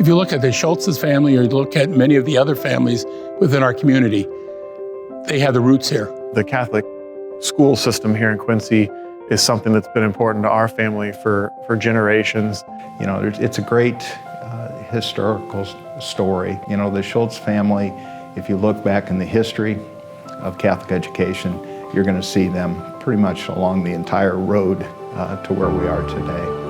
If you look at the Scholz's family or you look at many of the other families within our community, they have the roots here. The Catholic school system here in Quincy is something that's been important to our family for generations. You know, it's a great historical story. You know, the Scholz family, if you look back in the history of Catholic education, you're going to see them pretty much along the entire road to where we are today.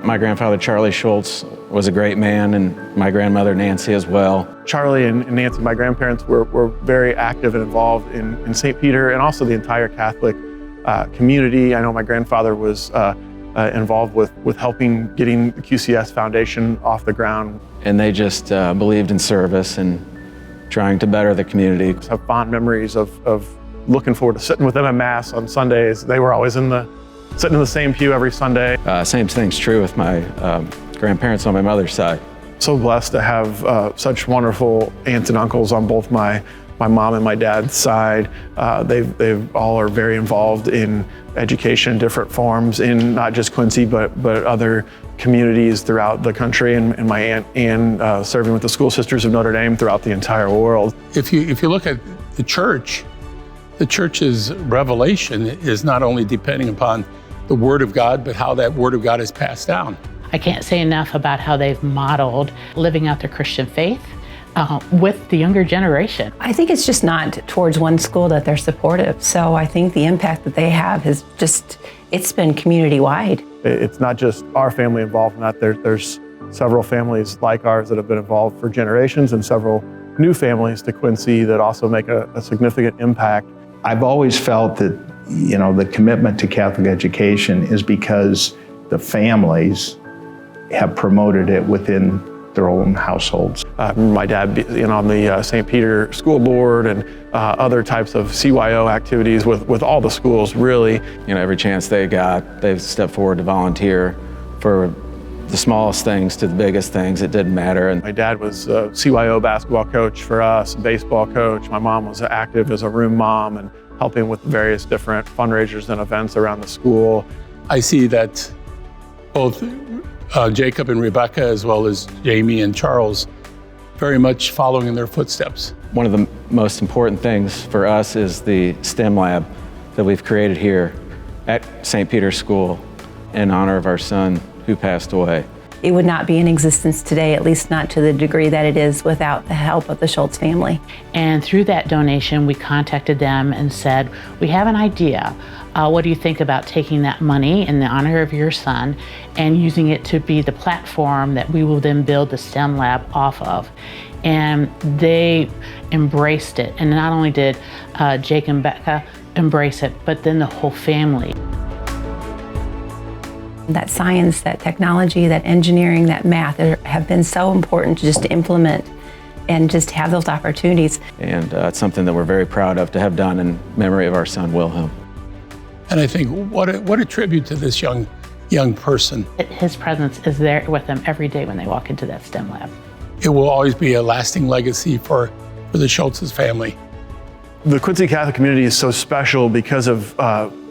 My grandfather, Charlie Scholz, was a great man, and my grandmother, Nancy, as well. Charlie and Nancy, my grandparents, were very active and involved in St. Peter and also the entire Catholic community. I know my grandfather was involved with helping getting the QCES Foundation off the ground. And they just believed in service and trying to better the community. I have fond memories of looking forward to sitting with them at Mass on Sundays. They were always sitting in the same pew every Sunday. Same thing's true with my grandparents on my mother's side. So blessed to have such wonderful aunts and uncles on both my mom and my dad's side. They all are very involved in education in different forms in not just Quincy, but other communities throughout the country. And my aunt Ann serving with the School Sisters of Notre Dame throughout the entire world. If you look at the church's revelation is not only depending upon the Word of God, but how that Word of God is passed down. I can't say enough about how they've modeled living out their Christian faith with the younger generation. I think it's just not towards one school that they're supportive. So I think the impact that they have is it's been community-wide. It's not just our family involved in that. There's several families like ours that have been involved for generations and several new families to Quincy that also make a significant impact. I've always felt that, you know, the commitment to Catholic education is because the families have promoted it within their own households. My dad being on the St. Peter school board and other types of CYO activities with all the schools, really. You know, every chance they got, they've stepped forward to volunteer for the smallest things to the biggest things. It didn't matter. And my dad was a CYO basketball coach for us, baseball coach. My mom was active as a room mom and helping with various different fundraisers and events around the school. I see that both Jacob and Rebecca, as well as Jamie and Charles, very much following in their footsteps. one of the most important things for us is the STEM lab that we've created here at St. Peter's School in honor of our son who passed away. It would not be in existence today, at least not to the degree that it is, without the help of the Scholz family. And through that donation, we contacted them and said, we have an idea. What do you think about taking that money in the honor of your son and using it to be the platform that we will then build the STEM lab off of? And they embraced it. And not only did Jake and Becca embrace it, but then the whole family. That science, that technology, that engineering, that math have been so important just to implement and just have those opportunities. And it's something that we're very proud of to have done in memory of our son, Wilhelm. And I think what a tribute to this young person. His presence is there with them every day when they walk into that STEM lab. It will always be a lasting legacy for the Scholz's family. The Quincy Catholic community is so special because of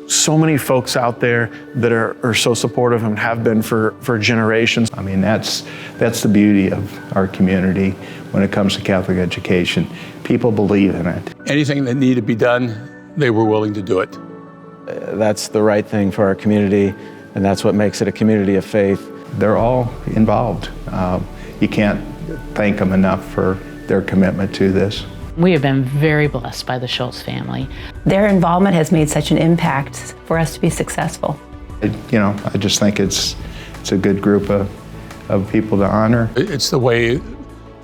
so many folks out there that are so supportive and have been for generations. I mean, that's the beauty of our community when it comes to Catholic education. People believe in it. Anything that needed to be done, they were willing to do it. That's the right thing for our community, and that's what makes it a community of faith. They're all involved. You can't thank them enough for their commitment to this. We have been very blessed by the Scholz family. Their involvement has made such an impact for us to be successful. I just think it's a good group of people to honor. It's the way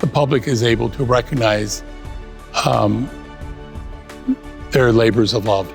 the public is able to recognize their labors of love.